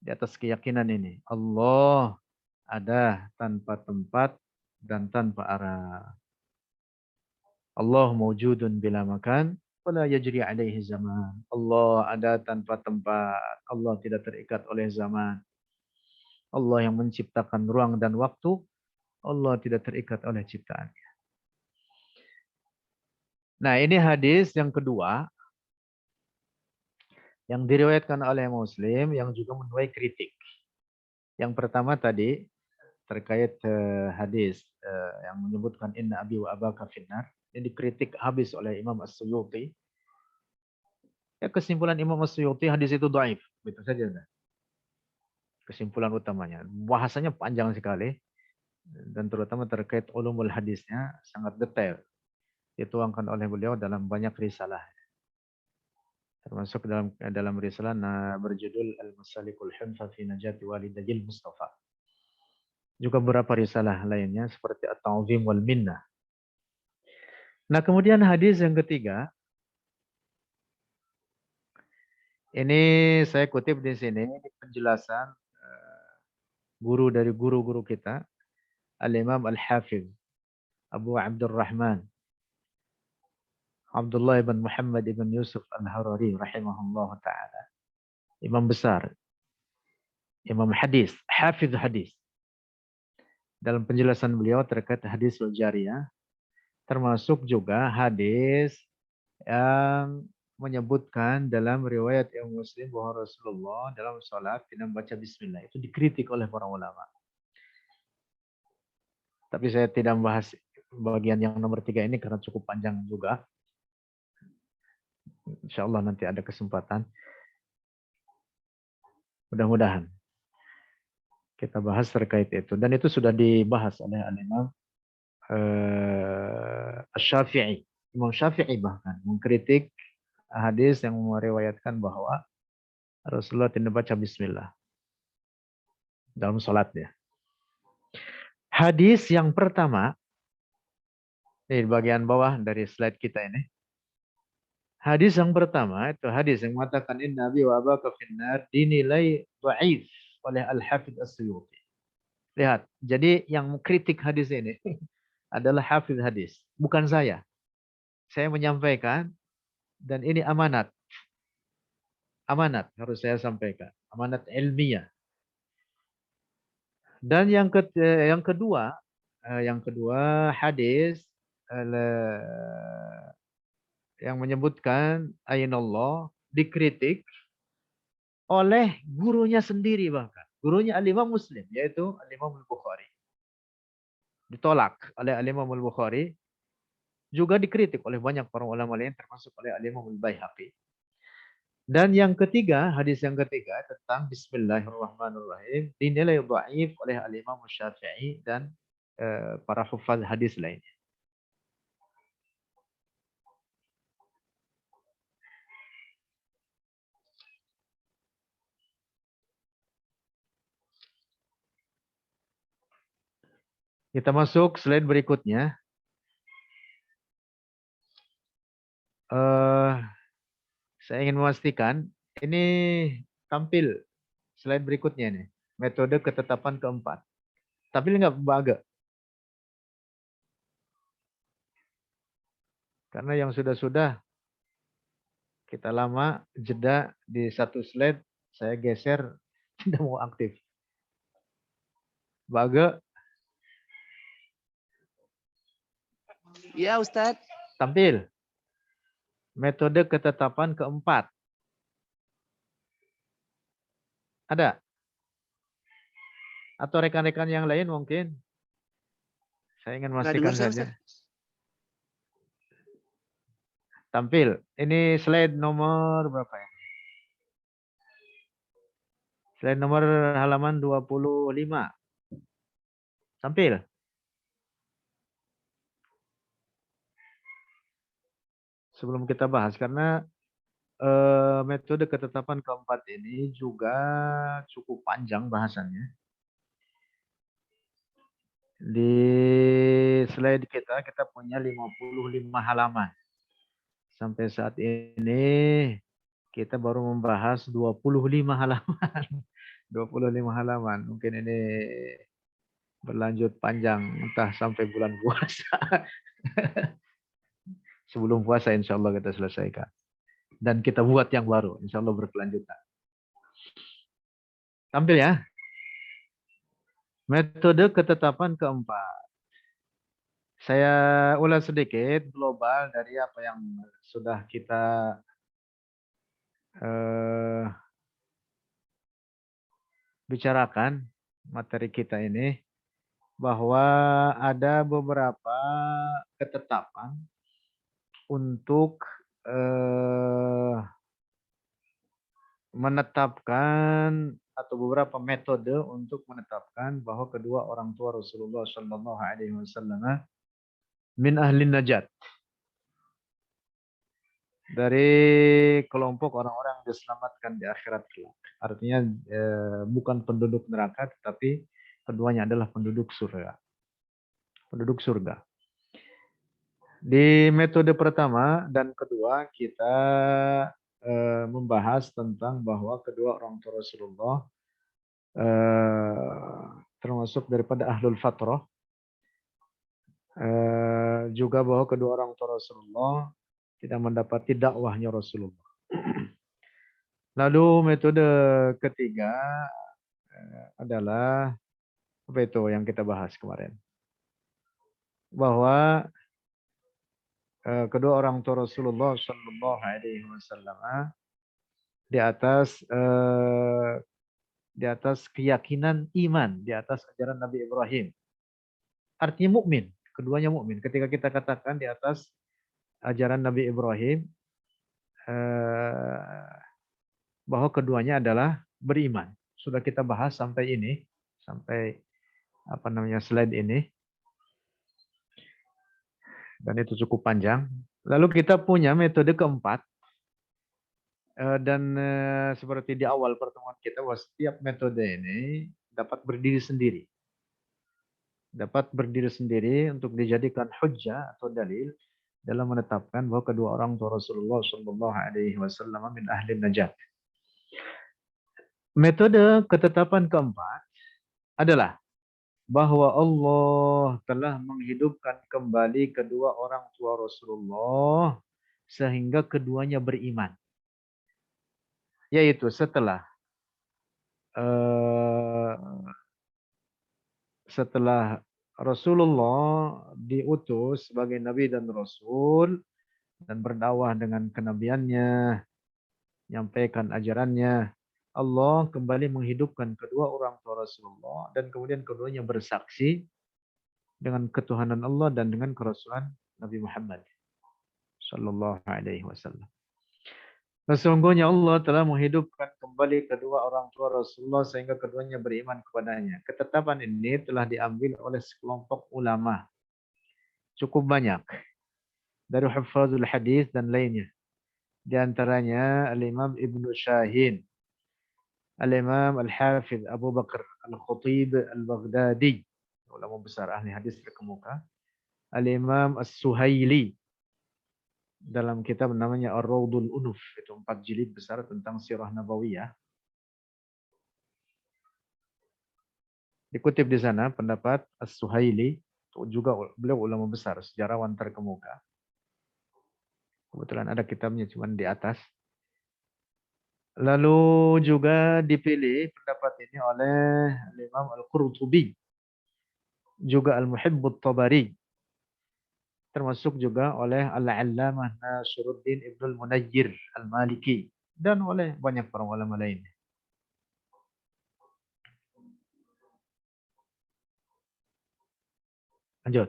Di atas keyakinan ini, Allah ada tanpa tempat dan tanpa arah. Allah mawjudun bila makan, wala yajri alaihi zaman. Allah ada tanpa tempat, Allah tidak terikat oleh zaman. Allah yang menciptakan ruang dan waktu, Allah tidak terikat oleh ciptaan. Nah, ini hadis yang kedua yang diriwayatkan oleh Muslim yang juga menuai kritik. Yang pertama tadi terkait hadis yang menyebutkan inna abi wa abaka finnar. Ini dikritik habis oleh Imam As-Suyuti. Ya, kesimpulan Imam As-Suyuti hadis itu dhaif. Begitu saja. Kesimpulan utamanya. Bahasanya panjang sekali. Dan terutama terkait ulumul hadisnya sangat detail. Dituangkan oleh beliau dalam banyak risalah. Termasuk dalam risalah berjudul Al-Masalikul Hunfa fi Najati Walidayil Mustafa. Juga beberapa risalah lainnya seperti At-Ta'zim wal Minnah. Nah, kemudian hadis yang ketiga. Ini saya kutip di sini ini penjelasan guru dari guru-guru kita, Al-Imam Al-Hafidh Abu Abdurrahman Abdullah ibn Muhammad ibn Yusuf Al-Harari rahimahullah ta'ala. Imam besar, imam hadis, hafidh hadis. Dalam penjelasan beliau terkait hadis al-jariyah, termasuk juga hadis yang menyebutkan dalam riwayat yang Muslim bahwa Rasulullah dalam sholat tidak membaca bismillah. Itu dikritik oleh para ulama. Tapi saya tidak membahas bagian yang nomor 3 ini karena cukup panjang juga. Insya Allah nanti ada kesempatan. Mudah-mudahan kita bahas terkait itu. Dan itu sudah dibahas oleh Al-Imam Asy-Syafi'i. Imam Syafi'i bahkan mengkritik hadis yang meriwayatkan bahwa Rasulullah tidak baca bismillah dalam sholatnya. Hadis yang pertama, di bagian bawah dari slide kita ini. Hadis yang pertama itu hadis yang mengatakan inna abi wa abaka finnar dinilai dhaif oleh Al-Hafidz As-Suyuti. Lihat, jadi yang mengkritik hadis ini adalah hafidz hadis, bukan saya. Saya menyampaikan dan ini amanat. Amanat harus saya sampaikan, amanat ilmiah. Dan yang kedua hadis yang menyebutkan ainallah dikritik oleh gurunya sendiri bahkan. Gurunya Al-Imam Muslim, yaitu Al-Imam Al-Bukhari. Ditolak oleh Al-Imam Al-Bukhari. Juga dikritik oleh banyak para ulama lain, termasuk oleh Al-Imam Al-Baihaqi. Dan yang ketiga, hadis yang ketiga tentang Bismillahirrahmanirrahim, dinilai dhaif oleh Al-Imam Syafi'i dan para hufaz hadis lainnya. Kita masuk slide berikutnya. Saya ingin memastikan ini tampil slide berikutnya nih. Metode ketetapan keempat. Tampil nggak baga? Karena yang sudah-sudah kita lama jeda di satu slide, saya geser tidak mau aktif. Baga? Ya Ustadz. Tampil. Metode ketetapan keempat. Ada? Atau rekan-rekan yang lain mungkin? Saya ingin memastikan saja. Tampil. Ini slide nomor berapa ya? Slide nomor halaman 25. Tampil. Sebelum kita bahas, karena metode ketetapan keempat ini juga cukup panjang bahasannya. Di slide kita punya 55 halaman. Sampai saat ini kita baru membahas 25 halaman. 25 halaman. Mungkin ini berlanjut panjang entah sampai bulan puasa. Sebelum puasa insya Allah kita selesaikan. Dan kita buat yang baru. Insya Allah berkelanjutan. Tampil ya. Metode ketetapan keempat. Saya ulas sedikit global dari apa yang sudah kita bicarakan materi kita ini bahwa ada beberapa ketetapan untuk menetapkan atau beberapa metode untuk menetapkan bahwa kedua orang tua Rasulullah Shallallahu Alaihi Wasallam min ahli najat, dari kelompok orang-orang yang diselamatkan di akhirat kelak. Artinya bukan penduduk neraka, tetapi keduanya adalah penduduk surga. Penduduk surga. Di metode pertama dan kedua kita membahas tentang bahwa kedua orang tua Rasulullah termasuk daripada ahlul fatrah, juga bahwa kedua orang tua Rasulullah tidak mendapati dakwahnya Rasulullah. Lalu metode ketiga adalah apa itu yang kita bahas kemarin, bahwa kedua orang tua Rasulullah Shallallahu Alaihi Wasallam di atas keyakinan iman, di atas ajaran Nabi Ibrahim. Artinya mukmin, keduanya mukmin. Ketika kita katakan di atas ajaran Nabi Ibrahim, bahwa keduanya adalah beriman. Sudah kita bahas sampai ini, sampai slide ini, dan itu cukup panjang. Lalu kita punya metode keempat, dan seperti di awal pertemuan kita, bahwa setiap metode ini dapat berdiri sendiri. Dapat berdiri sendiri untuk dijadikan hujjah atau dalil dalam menetapkan bahwa kedua orang tua Rasulullah Shallallahu Alaihi Wasallam min ahli najat. Metode ketetapan keempat adalah bahwa Allah telah menghidupkan kembali kedua orang tua Rasulullah sehingga keduanya beriman. Yaitu setelah Rasulullah diutus sebagai Nabi dan Rasul dan berdakwah dengan kenabiannya, menyampaikan ajarannya, Allah kembali menghidupkan kedua orang tua Rasulullah dan kemudian keduanya bersaksi dengan ketuhanan Allah dan dengan kerasulan Nabi Muhammad Sallallahu Alaihi Wasallam. Sesungguhnya Allah telah menghidupkan kembali kedua orang tua Rasulullah sehingga keduanya beriman kepadanya. Ketetapan ini telah diambil oleh sekelompok ulama. Cukup banyak. Dari hufazul hadis dan lainnya. Di antaranya Al-Imam Ibnu Shahin, Al-Imam Al-Hafidh Abu Bakar Al-Khatib Al-Baghdadi, ulama besar ahli hadis terkemuka. Al-Imam As-Suhaili, dalam kitab namanya Ar-Rawdul Unuf, itu 4 jilid besar tentang sirah nabawiyah. Dikutip di sana pendapat As-Suhaili, juga beliau ulama besar, sejarawan terkemuka. Kebetulan ada kitabnya cuma di atas. Lalu juga dipilih pendapat ini oleh Imam Al-Qurtubi, juga Al-Muhibbut Tabari, termasuk juga oleh Al-Allamah Nasiruddin Ibnul Munajjir Al-Maliki, dan oleh banyak para ulama lain. Lanjut.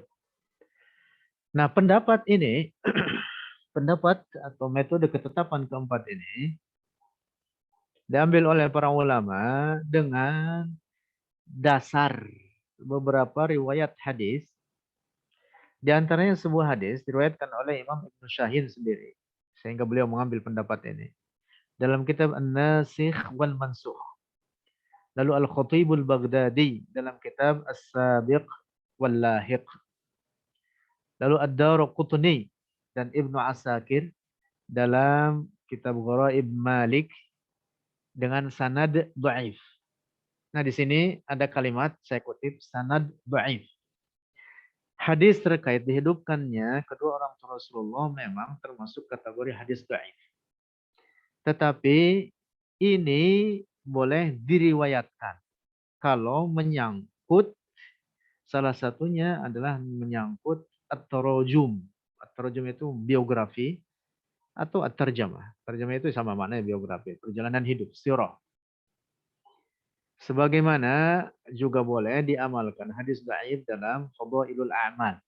Nah, pendapat ini, pendapat atau metode ketetapan keempat ini diambil oleh para ulama dengan dasar beberapa riwayat hadis. Di antaranya sebuah hadis diriwayatkan oleh Imam Ibnu Shahin sendiri, sehingga beliau mengambil pendapat ini dalam kitab An-Nasikh wal Mansukh. Lalu Al-Khatibul Baghdadi dalam kitab As-Sabiq wal Lahiq. Lalu Ad-Daraqutni dan Ibnu Asakir dalam kitab Gharaib Malik dengan sanad dhaif. Nah, di sini ada kalimat saya kutip, sanad dhaif. Hadis terkait dihidupkannya kedua orang tua Rasulullah memang termasuk kategori hadis dhaif. Tetapi ini boleh diriwayatkan kalau menyangkut, salah satunya adalah menyangkut at-tarajum. At-tarajum itu biografi atau at-tarjamah. Tarjamah itu sama maknanya biografi, perjalanan hidup, sirah. Sebagaimana juga boleh diamalkan hadis dhaif dalam fadhailul a'mal.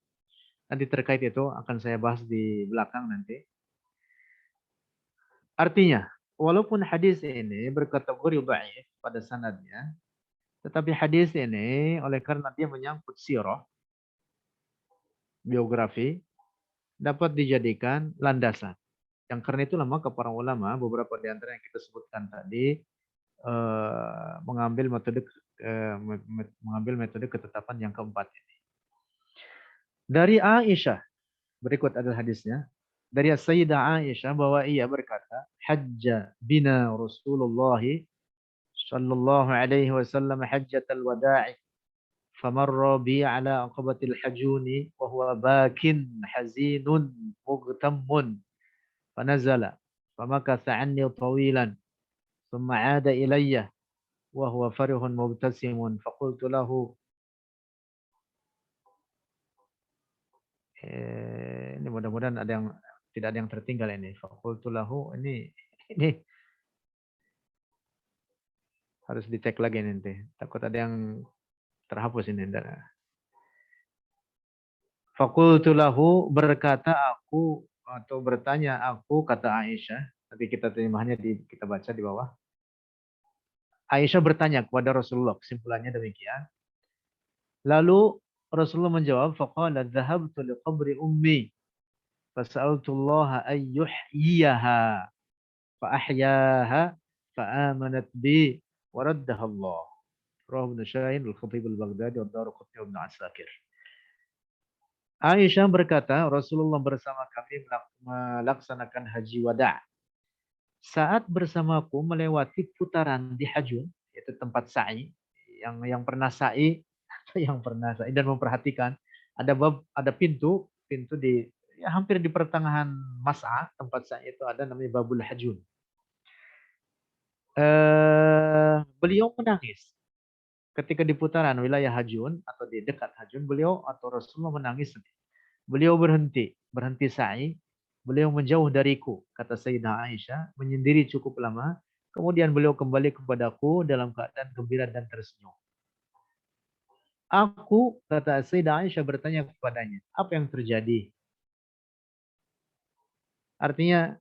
Nanti terkait itu akan saya bahas di belakang nanti. Artinya, walaupun hadis ini berkategori dhaif pada sanadnya, tetapi hadis ini oleh karena dia menyangkut sirah, biografi, dapat dijadikan landasan. Yang karena itulah maka para ulama, beberapa di antara yang kita sebutkan tadi, mengambil metode ketetapan yang keempat ini. Dari Aisyah, berikut adalah hadisnya. Dari Sayyidah Aisyah bahwa ia berkata, "Hajja bina Rasulullah sallallahu alaihi wasallam hajjatal wada'i, famarra bi ala aqabatil hajuni wa huwa bakin hazinun mughtammun, fanazala famakatha anni tawilan, thumma 'ada ilayya wa huwa farihun mubtasimun, faqultu lahu." Ini mudah-mudahan tidak ada yang tertinggal ini. Faqultu lahu, ini harus dicek lagi nanti. Takut ada yang terhapus ini. Faqultu lahu, berkata aku atau bertanya aku, kata Aisyah. Nanti kita terjemahnya kita baca di bawah. Aisyah bertanya kepada Rasulullah, kesimpulannya demikian. Lalu Rasulullah menjawab, faqala dhahabtu liqabri ummi fas'altullaha an yuhyiyaha fa ahyaha fa amanat bi wa raddaha Allah. Rawahu Ibnu Syahin, Al-Khatib Al-Baghdadi, wa Daruqutni, Ibnu Asakir. Aisyah berkata, Rasulullah bersama kami melaksanakan haji wada'. Saat bersamaku melewati putaran di Hajun, yaitu tempat sa'i, yang pernah sa'i dan memperhatikan, ada pintu di hampir di pertengahan mas'a, tempat sa'i itu ada namanya Babul Hajun. Beliau menangis ketika di putaran wilayah Hajun atau di dekat Hajun, beliau atau Rasulullah menangis. Beliau berhenti sa'i. Beliau menjauh dariku, kata Sayyidah Aisyah, menyendiri cukup lama. Kemudian beliau kembali kepadaku dalam keadaan gembira dan tersenyum. Aku, kata Sayyidah Aisyah, bertanya kepadanya, apa yang terjadi? Artinya,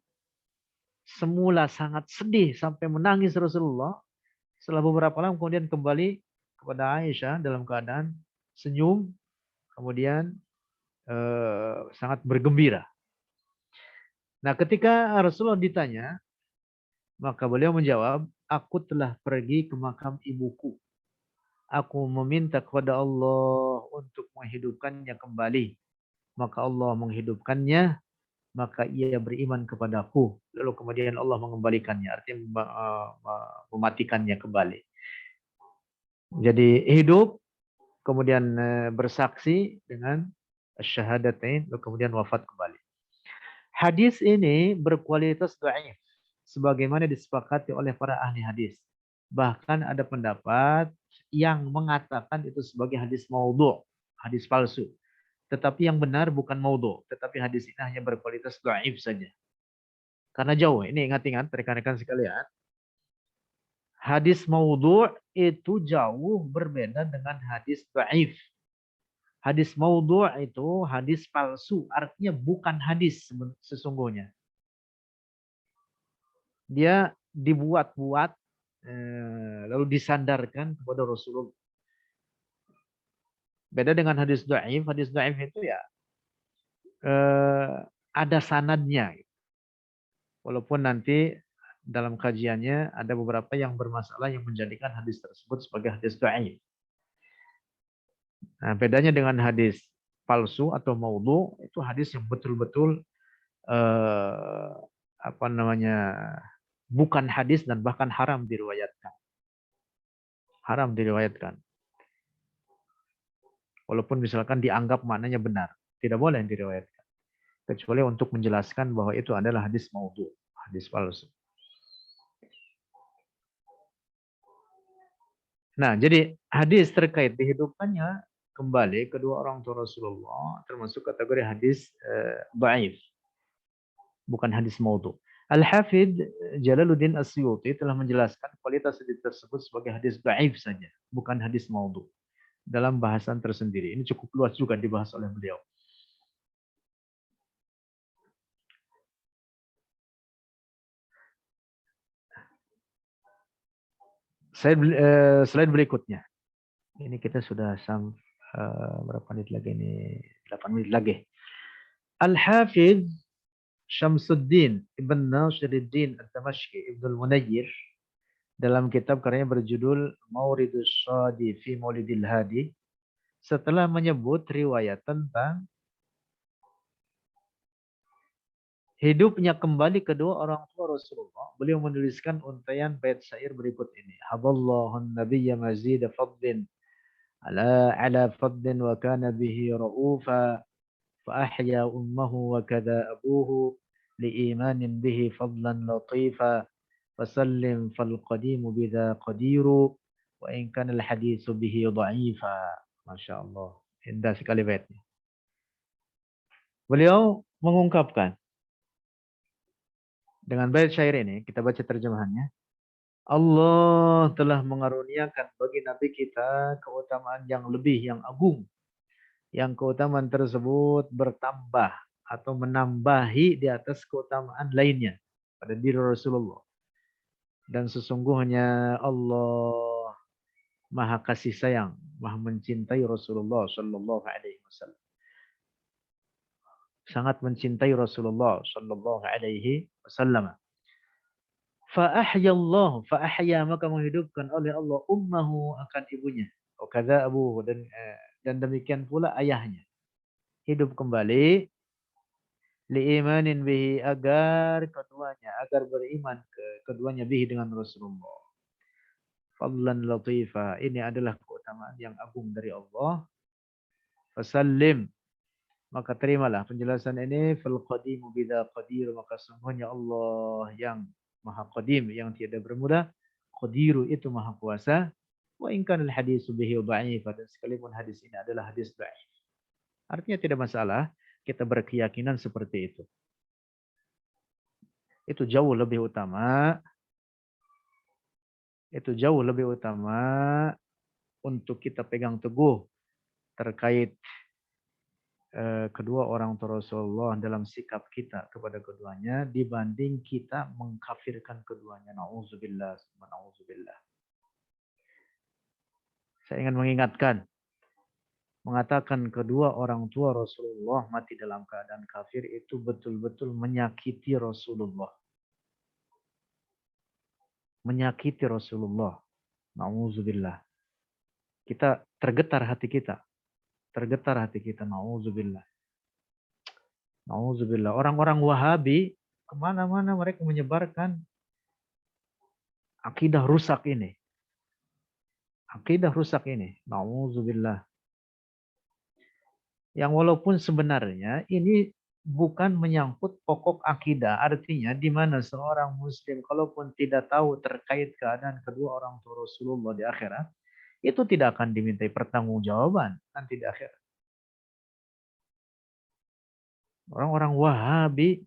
semula sangat sedih sampai menangis Rasulullah. Setelah beberapa lama kemudian kembali kepada Aisyah dalam keadaan senyum, kemudian sangat bergembira. Nah, ketika Rasulullah ditanya, maka beliau menjawab, aku telah pergi ke makam ibuku. Aku meminta kepada Allah untuk menghidupkannya kembali. Maka Allah menghidupkannya, maka ia beriman kepadaku. Lalu kemudian Allah mengembalikannya, artinya mematikannya kembali. Jadi hidup, kemudian bersaksi dengan syahadatain, lalu kemudian wafat kembali. Hadis ini berkualitas dhaif, sebagaimana disepakati oleh para ahli hadis. Bahkan ada pendapat yang mengatakan itu sebagai hadis maudhu', hadis palsu. Tetapi yang benar bukan maudhu', tetapi hadis ini hanya berkualitas dhaif saja. Karena jauh, ini ingat-ingat rekan-rekan sekalian, hadis maudhu' itu jauh berbeda dengan hadis dhaif. Hadis maudhu' itu hadis palsu, artinya bukan hadis sesungguhnya. Dia dibuat-buat lalu disandarkan kepada Rasulullah. Beda dengan hadis dhaif. Hadis dhaif itu ya ada sanadnya. Walaupun nanti dalam kajiannya ada beberapa yang bermasalah yang menjadikan hadis tersebut sebagai hadis dhaif. Nah, bedanya dengan hadis palsu atau maudhu, itu hadis yang betul-betul bukan hadis dan bahkan haram diriwayatkan. Haram diriwayatkan. Walaupun misalkan dianggap maknanya benar, tidak boleh diriwayatkan. Kecuali untuk menjelaskan bahwa itu adalah hadis maudhu, hadis palsu. Nah, jadi hadis terkait dihidupkannya kembali kedua orang tua Rasulullah termasuk kategori hadis dhaif. bukan hadis maudhu. Al-Hafidh Jalaluddin As-Suyuti telah menjelaskan kualitas hadis tersebut sebagai hadis dhaif saja, bukan hadis maudhu. Dalam bahasan tersendiri. Ini cukup luas juga dibahas oleh beliau. Slide berikutnya. Ini kita sudah berapa menit lagi ini? 8 menit lagi. Al-Hafidh Syamsuddin Ibn Nasiruddin Ad-Damashqi Ibn Al-Munayyir dalam kitab karyanya berjudul Mauridus Shadi fi Maulidil Hadi setelah menyebut riwayat tentang hidupnya kembali kedua orang tua Rasulullah, beliau menuliskan untaian bait syair berikut ini. Haballahun nabiyya mazida fadlin ala fadlin wa kana bihi ra'ufa fa ahya ummuhu wa kada abuhu liimanin bihi fadlan latifa fasallim fal qadimu bidha qadiru wa in kana al haditsu bihi dha'ifa. Masya Allah. Indah sekali baitnya. Beliau mengungkapkan dengan bait syair ini, kita baca terjemahannya. Allah telah mengaruniakan bagi Nabi kita keutamaan yang lebih, yang agung. Yang keutamaan tersebut bertambah atau menambahi di atas keutamaan lainnya pada diri Rasulullah. Dan sesungguhnya Allah Maha kasih sayang, Maha mencintai Rasulullah Sallallahu Alaihi Wasallam. Sangat mencintai Rasulullah Sallallahu Alaihi Wasallam. Fa'ahya maka menghidupkan oleh Allah ummahu akan ibunya. Wakadha abuhu dan demikian pula ayahnya. Hidup kembali liimanin bihi agar beriman keduanya bihi dengan Rasulullah. Fadlan latifa. Ini adalah keutamaan yang agung dari Allah. Fasallim. Maka terimalah penjelasan ini. Fal qadimu bidha qadir. Maka sungguhnya Allah yang Maha Qadim, yang tiada bermula. Qadiru itu Maha Kuasa. Wa in kana al-hadisu bihi dha'if. Dan sekalipun hadis ini adalah hadis dha'if. Artinya tidak masalah kita berkeyakinan seperti itu. Itu jauh lebih utama. Itu jauh lebih utama untuk kita pegang teguh terkait kedua orang tua Rasulullah dalam sikap kita kepada keduanya dibanding kita mengkafirkan keduanya. Na'udzubillah. Na'udzubillah. Saya ingin mengingatkan, mengatakan kedua orang tua Rasulullah mati dalam keadaan kafir itu betul-betul menyakiti Rasulullah. Menyakiti Rasulullah. Na'udzubillah. Kita tergetar hati kita. Tergetar hati kita. Na'udzubillah. Na'udzubillah. Orang-orang Wahabi kemana-mana mereka menyebarkan akidah rusak ini. Akidah rusak ini. Na'udzubillah. Yang walaupun sebenarnya ini bukan menyangkut pokok akidah. Artinya di mana seorang muslim kalaupun tidak tahu terkait keadaan kedua orang tua Rasulullah di akhirat, itu tidak akan dimintai pertanggungjawaban nanti di akhirat. Orang-orang Wahabi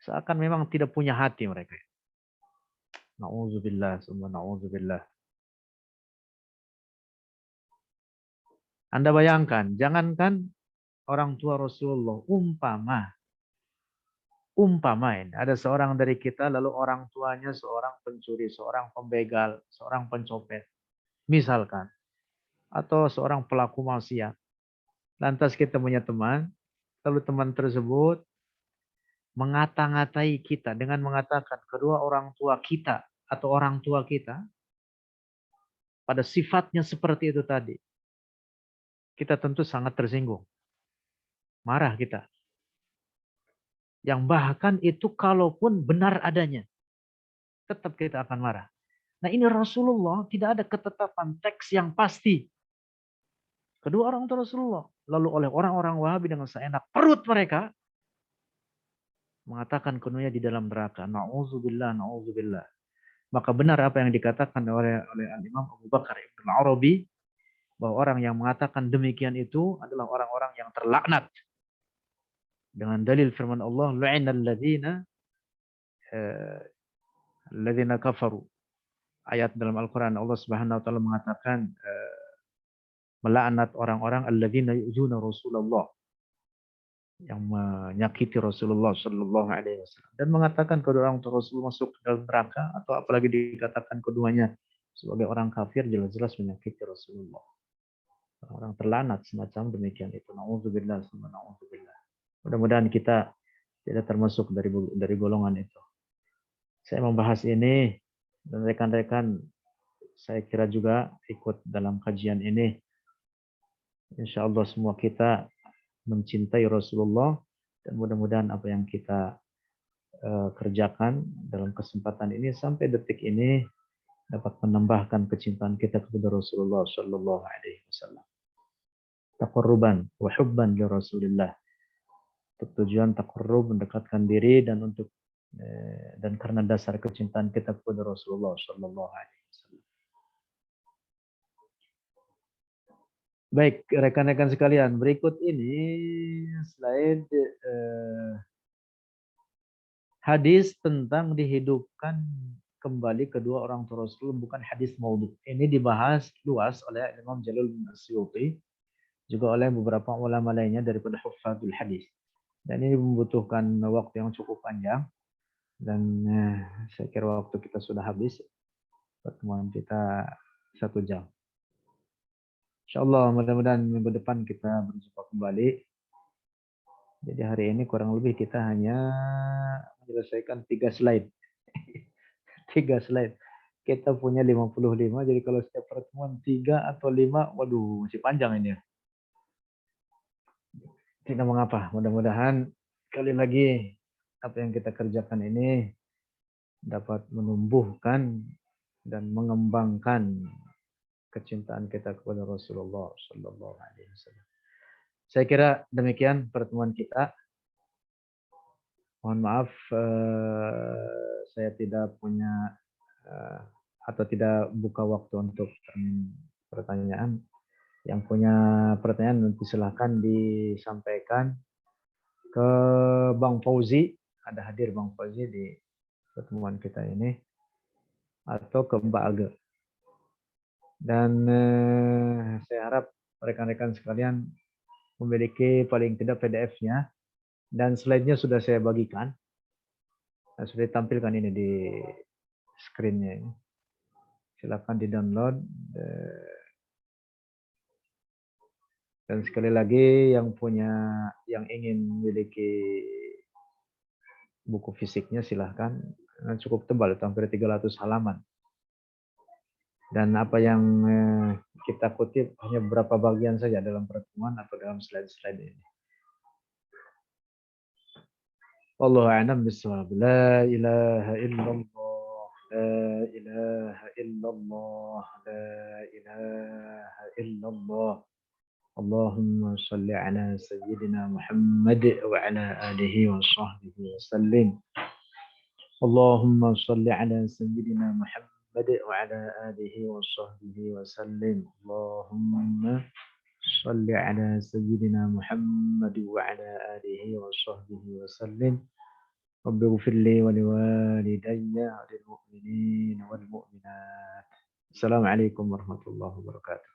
seakan memang tidak punya hati mereka. Na'udzubillah, summa na'udzubillah. Anda bayangkan, jangankan orang tua Rasulullah, umpama ini, ada seorang dari kita lalu orang tuanya seorang pencuri, seorang pembegal, seorang pencopet, misalkan, atau seorang pelaku maksiat. Lantas kita punya teman, lalu teman tersebut mengata-ngatai kita dengan mengatakan kedua orang tua kita atau orang tua kita pada sifatnya seperti itu tadi. Kita tentu sangat tersinggung. Marah kita. Yang bahkan itu kalaupun benar adanya, tetap kita akan marah. Nah ini Rasulullah tidak ada ketetapan teks yang pasti. Kedua orang tua Rasulullah. Lalu oleh orang-orang Wahabi dengan seenak perut mereka mengatakan keduanya di dalam neraka. Na'udzubillah, na'udzubillah. Maka benar apa yang dikatakan oleh Imam Abu Bakar Ibn Arabi, bahwa orang yang mengatakan demikian itu adalah orang-orang yang terlaknat. dengan dalil firman Allah, lu'inal ladzina kafaru. Ayat dalam Al-Quran Allah Subhanahu wa taala mengatakan melaknat orang-orang alladzina yu'zuna Rasulullah, yang menyakiti Rasulullah sallallahu alaihi wasallam dan mengatakan kedua orang tua Rasul masuk ke dalam neraka, atau apalagi dikatakan keduanya sebagai orang kafir, jelas-jelas menyakiti Rasulullah. Orang terlanat semacam demikian itu. Nauzubillah, nauzubillah. Mudah-mudahan kita tidak termasuk dari golongan itu. Saya membahas ini dan rekan-rekan saya kira juga ikut dalam kajian ini. Insya Allah semua kita mencintai Rasulullah, dan mudah-mudahan apa yang kita kerjakan dalam kesempatan ini sampai detik ini dapat menambahkan kecintaan kita kepada Rasulullah Sallallahu Alaihi Wasallam. Taqarruban wa hubban li Rasulillah. Untuk tujuan taqarrub, mendekatkan diri, dan dan karena dasar kecintaan kita kepada Rasulullah Sallallahu Alaihi Wasallam. Baik, rekan-rekan sekalian, berikut ini slide hadis tentang dihidupkan kembali kedua orang tua Rasul, bukan hadis maudhu. Ini dibahas luas oleh Imam Jalaluddin As-Suyuti, juga oleh beberapa ulama lainnya daripada huffazul hadis. Dan ini membutuhkan waktu yang cukup panjang, dan saya kira waktu kita sudah habis. Pertemuan kita 1 jam. Insyaallah mudah-mudahan minggu depan kita berjumpa kembali. Jadi hari ini kurang lebih kita hanya menyelesaikan 3 slide. 3 slide. Kita punya 55, jadi kalau setiap pertemuan 3 atau 5, waduh masih panjang ini. Tidak mengapa, mudah-mudahan sekali lagi apa yang kita kerjakan ini dapat menumbuhkan dan mengembangkan kecintaan kita kepada Rasulullah Sallallahu Alaihi Wasallam. Saya kira demikian pertemuan kita. Mohon maaf saya tidak punya atau tidak buka waktu untuk pertanyaan. Yang punya pertanyaan nanti silahkan disampaikan ke Bang Fauzi. Ada hadir Bang Fauzi di pertemuan kita ini, atau ke Mbak Aga. Dan saya harap rekan-rekan sekalian memiliki paling tidak PDF-nya, dan slide-nya sudah saya bagikan. Nah, sudah ditampilkan ini di screen-nya ini. Silakan di-download. Dan sekali lagi yang ingin memiliki buku fisiknya silahkan. Cukup tebal, itu hampir 300 halaman. Dan apa yang kita kutip hanya beberapa bagian saja dalam pertemuan atau dalam slide-slide ini. Wallahu a'lam bishawab. La ilaha illallah. La ilaha illallah. La ilaha illallah. Allahumma salli ala sayyidina Muhammad wa ala alihi wa sahbihi wa sallim. Allahumma salli ala sayyidina Muhammad wa ala alihi wa sahbihi wa sallim. Allahumma salli ala sayyidina Muhammad wa ala alihi wa sahbihi wa sallim. Rabbi ighfir li wa liwalidayya wa lil mu'minina wal mu'minat. Assalamualaikum warahmatullahi wabarakatuh.